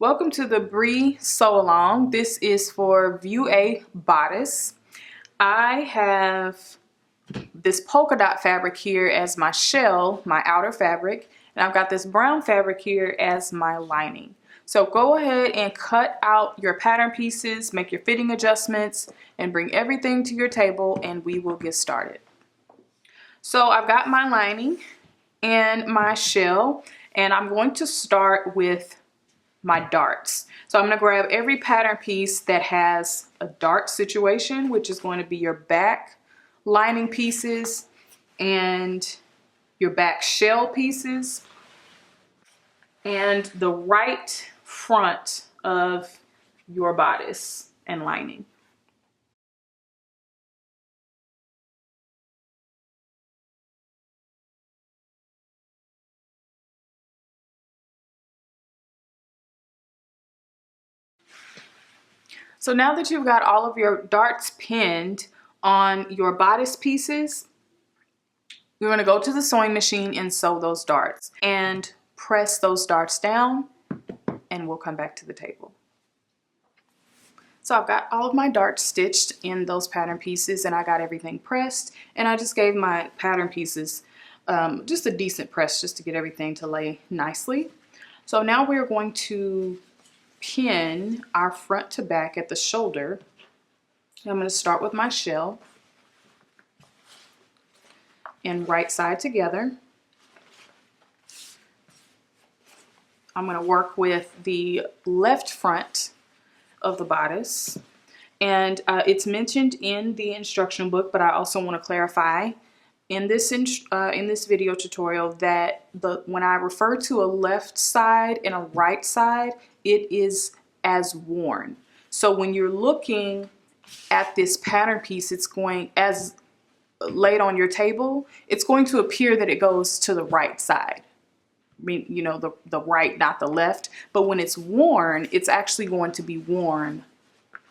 Welcome to the Bree Sew Along. This is for View A Bodice. I have this polka dot fabric here as my shell, my outer fabric, and I've got this brown fabric here as my lining. So go ahead and cut out your pattern pieces, make your fitting adjustments, and bring everything to your table and we will get started. So I've got my lining and my shell, and I'm going to start with my darts. So I'm going to grab every pattern piece that has a dart situation, which is going to be your back lining pieces and your back shell pieces and the right front of your bodice and lining. So now that you've got all of your darts pinned on your bodice pieces, you're going to go to the sewing machine and sew those darts and press those darts down, and we'll come back to the table. So I've got all of my darts stitched in those pattern pieces and I got everything pressed, and I just gave my pattern pieces just a decent press just to get everything to lay nicely. So now we're going to pin our front to back at the shoulder. I'm going to start with my shell and right side together. I'm going to work with the left front of the bodice, and it's mentioned in the instruction book, but I also want to clarify in this video tutorial that when I refer to a left side and a right side, it is as worn. So when you're looking at this pattern piece, it's going as laid on your table, it's going to appear that it goes to the right side. I mean, you know, the right, not the left. But when it's worn, it's actually going to be worn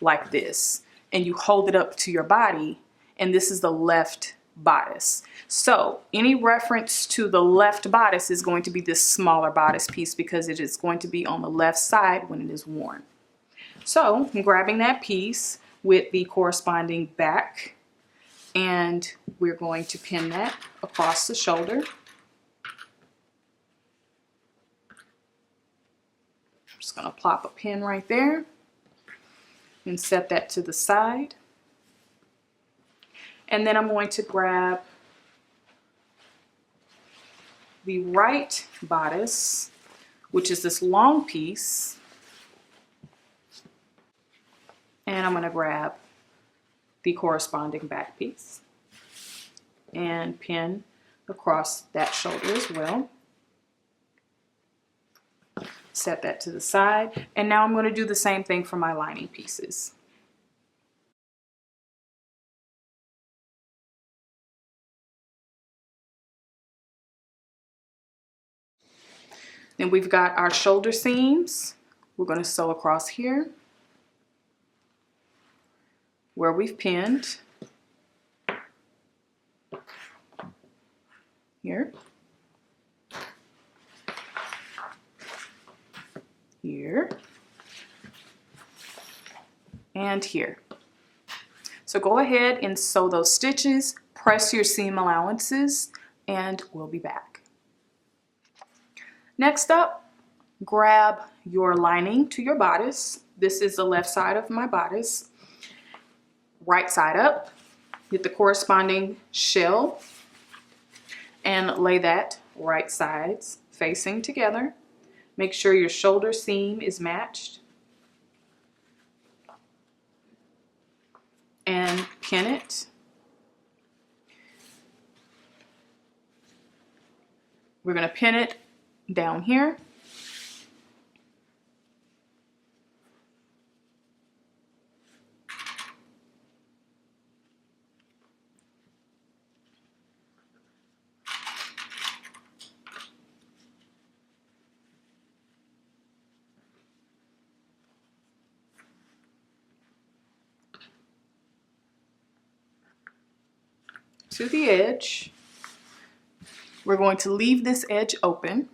like this. And you hold it up to your body, and this is the left bodice. So any reference to the left bodice is going to be this smaller bodice piece because it is going to be on the left side when it is worn. So I'm grabbing that piece with the corresponding back, and we're going to pin that across the shoulder. I'm just going to plop a pin right there and set that to the side. And then I'm going to grab the right bodice, which is this long piece, and I'm going to grab the corresponding back piece and pin across that shoulder as well. Set that to the side, and now I'm going to do the same thing for my lining pieces. Then we've got our shoulder seams. We're going to sew across here where we've pinned. Here. Here. And here. So go ahead and sew those stitches, press your seam allowances, and we'll be back. Next up, grab your lining to your bodice. This is the left side of my bodice. Right side up, get the corresponding shell and lay that right sides facing together. Make sure your shoulder seam is matched and pin it. We're going to pin it down here. To the edge. We're going to leave this edge open.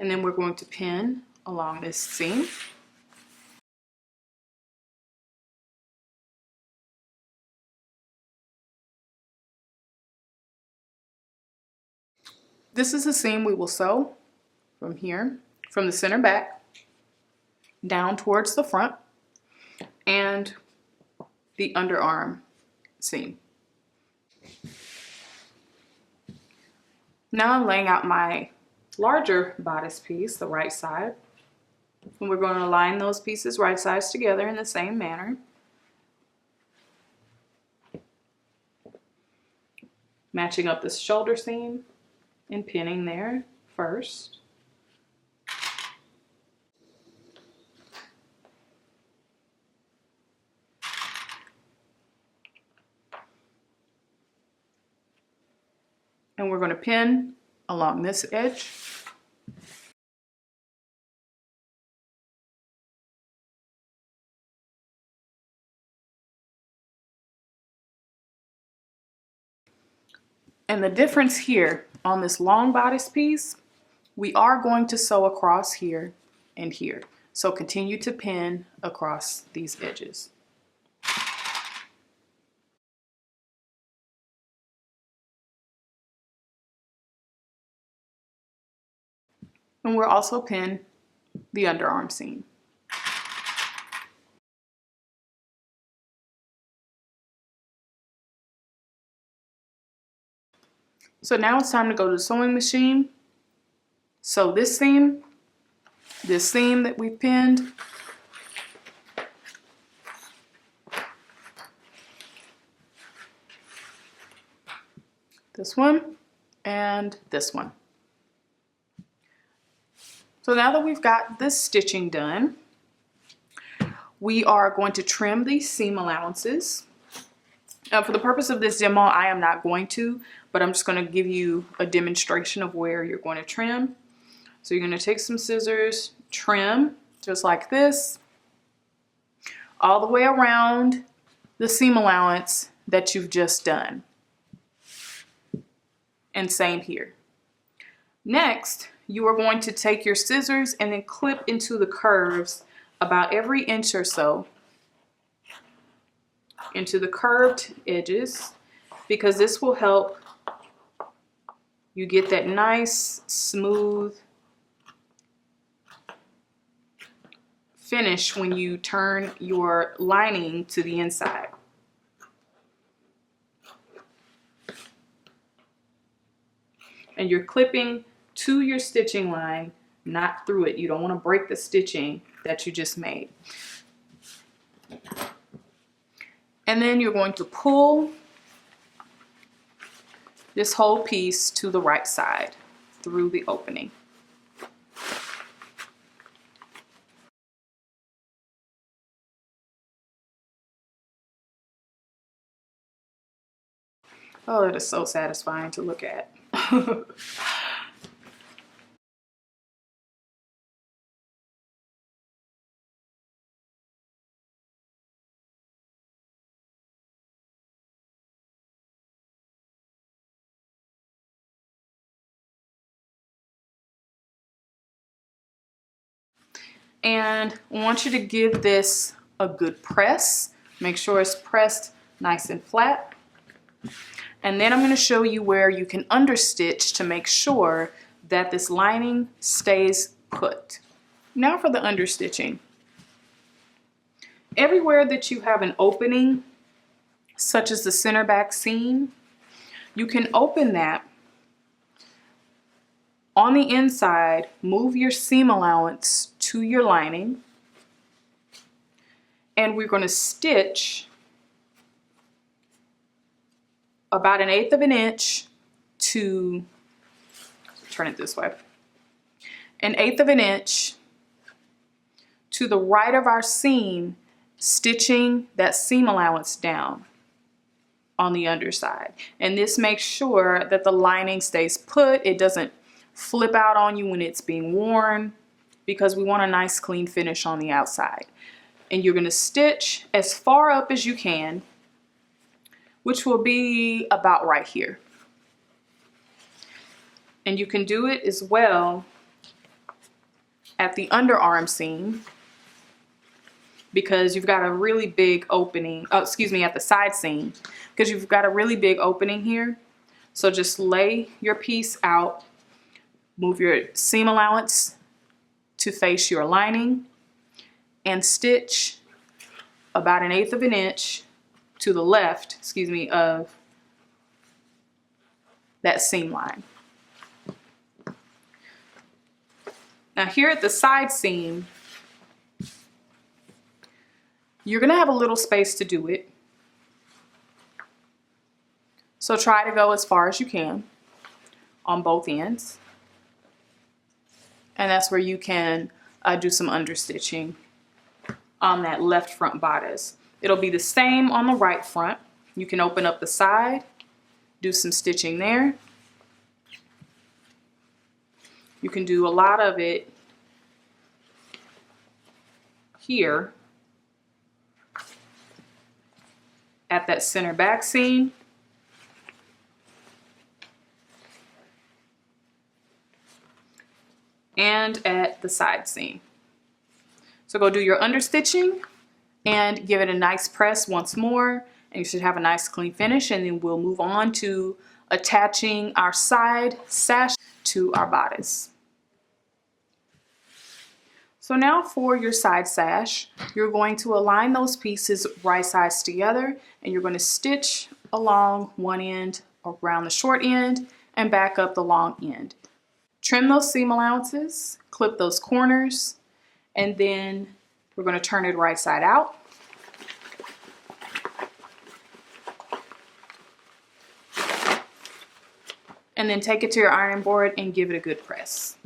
And then we're going to pin along this seam. This is the seam we will sew from here, from the center back, down towards the front, and the underarm seam. Now I'm laying out my larger bodice piece, the right side, and we're going to align those pieces right sides together in the same manner. Matching up this shoulder seam and pinning there first. And we're going to pin along this edge. And the difference here on this long bodice piece, we are going to sew across here and here. So continue to pin across these edges. And we'll also pin the underarm seam. So now it's time to go to the sewing machine. Sew this seam that we've pinned, this one, and this one. So now that we've got this stitching done, we are going to trim these seam allowances. For the purpose of this demo, I am not going to, but I'm just going to give you a demonstration of where you're going to trim. So you're going to take some scissors, trim just like this, all the way around the seam allowance that you've just done. And same here. Next, you are going to take your scissors and then clip into the curves about every inch or so into the curved edges, because this will help you get that nice, smooth finish when you turn your lining to the inside. And you're clipping to your stitching line, not through it. You don't want to break the stitching that you just made. And then you're going to pull this whole piece to the right side through the opening. Oh, that is so satisfying to look at. And I want you to give this a good press. Make sure it's pressed nice and flat. And then I'm going to show you where you can understitch to make sure that this lining stays put. Now for the understitching. Everywhere that you have an opening, such as the center back seam, you can open that. On the inside, move your seam allowance to your lining, and we're going to stitch about 1/8 of an inch to, turn it this way, 1/8 of an inch to the right of our seam, stitching that seam allowance down on the underside. And this makes sure that the lining stays put. It doesn't flip out on you when it's being worn, because we want a nice clean finish on the outside. And you're going to stitch as far up as you can, which will be about right here. And you can do it as well at the underarm seam, because you've got a really big opening, oh, excuse me, at the side seam, because you've got a really big opening here. So just lay your piece out, move your seam allowance to face your lining, and stitch about 1/8 of an inch to the left, excuse me, of that seam line. Now here at the side seam, you're gonna have a little space to do it. So try to go as far as you can on both ends. And that's where you can do some understitching on that left front bodice. It'll be the same on the right front. You can open up the side, do some stitching there. You can do a lot of it here at that center back seam. And at the side seam. So go do your understitching and give it a nice press once more, and you should have a nice clean finish. And then we'll move on to attaching our side sash to our bodice. So now for your side sash, you're going to align those pieces right sides together, and you're going to stitch along one end around the short end and back up the long end. Trim those seam allowances, clip those corners, and then we're going to turn it right side out. And then take it to your ironing board and give it a good press.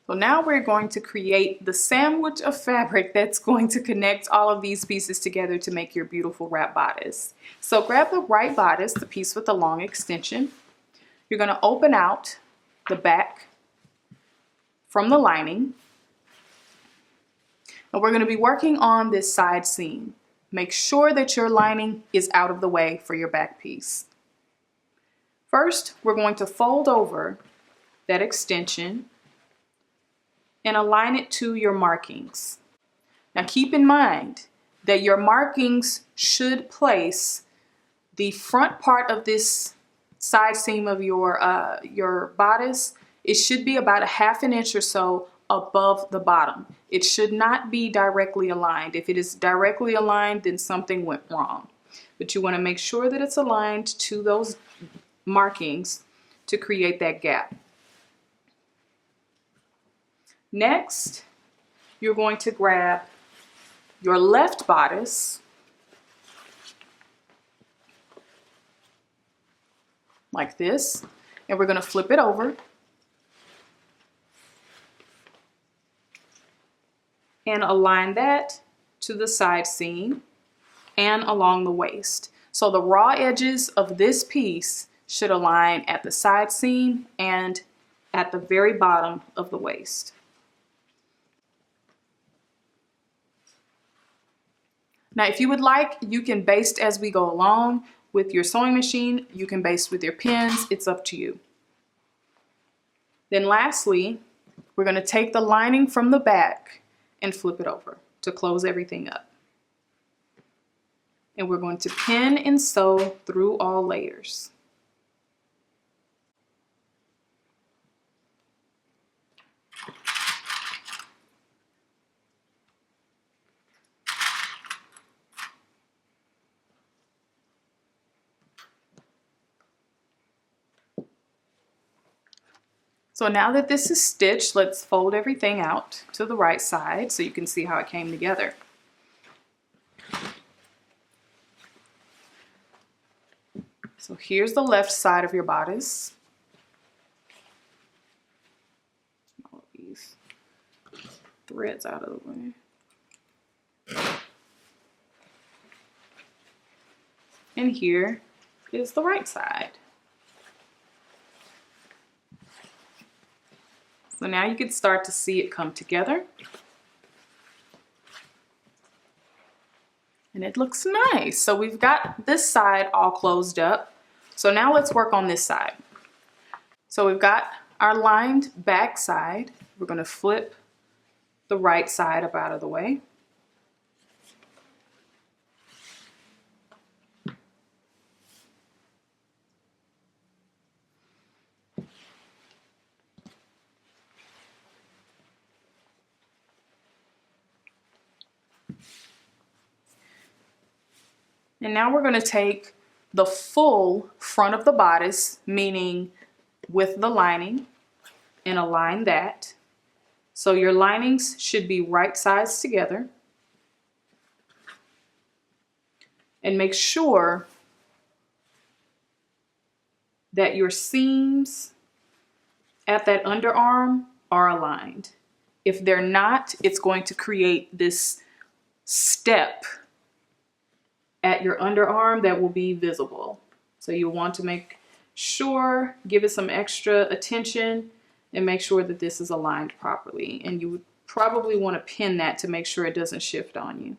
So now we're going to create the sandwich of fabric that's going to connect all of these pieces together to make your beautiful wrap bodice. So grab the right bodice, the piece with the long extension. You're going to open out the back from the lining. And we're going to be working on this side seam. Make sure that your lining is out of the way for your back piece. First, we're going to fold over that extension and align it to your markings. Now keep in mind that your markings should place the front part of this side seam of your bodice. It should be about 1/2 inch or so above the bottom. It should not be directly aligned. If it is directly aligned, then something went wrong. But you want to make sure that it's aligned to those markings to create that gap. Next, you're going to grab your left bodice like this, and we're going to flip it over and align that to the side seam and along the waist. So the raw edges of this piece should align at the side seam and at the very bottom of the waist. Now, if you would like, you can baste as we go along with your sewing machine. You can baste with your pins. It's up to you. Then lastly, we're going to take the lining from the back and flip it over to close everything up. And we're going to pin and sew through all layers. So now that this is stitched, let's fold everything out to the right side so you can see how it came together. So here's the left side of your bodice. All these threads out of the way. And here is the right side. So now you can start to see it come together. And it looks nice. So we've got this side all closed up. So now let's work on this side. So we've got our lined back side. We're going to flip the right side up out of the way. And now we're going to take the full front of the bodice, meaning with the lining, and align that. So your linings should be right sides together. And make sure that your seams at that underarm are aligned. If they're not, it's going to create this step at your underarm that will be visible. So you want to make sure, give it some extra attention and make sure that this is aligned properly. And you would probably want to pin that to make sure it doesn't shift on you.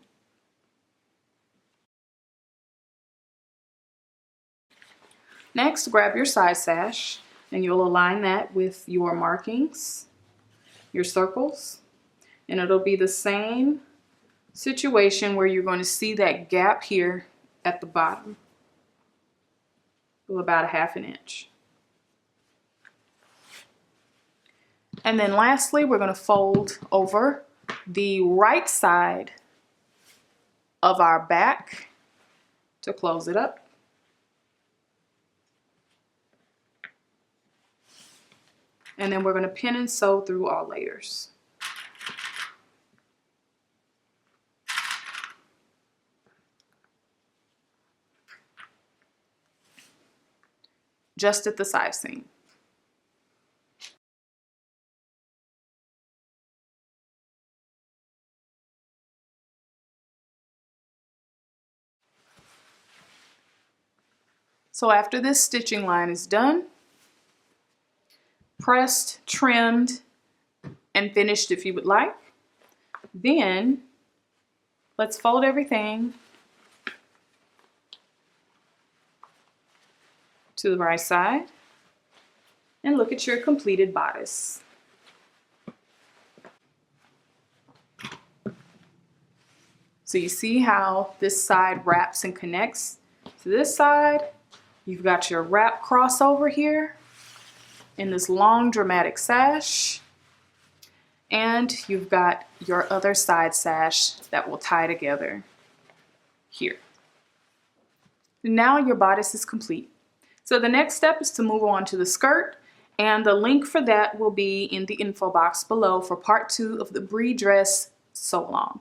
Next, grab your side sash and you'll align that with your markings, your circles, and it'll be the same situation where you're going to see that gap here at the bottom of about 1/2 inch. And then lastly, we're going to fold over the right side of our back to close it up. And then we're going to pin and sew through all layers. Just at the side seam. So after this stitching line is done, pressed, trimmed, and finished if you would like, then let's fold everything to the right side and look at your completed bodice. So you see how this side wraps and connects to this side. You've got your wrap crossover here in this long dramatic sash, and you've got your other side sash that will tie together here. Now your bodice is complete. So the next step is to move on to the skirt, and the link for that will be in the info box below for part 2 of the Bree dress sew along.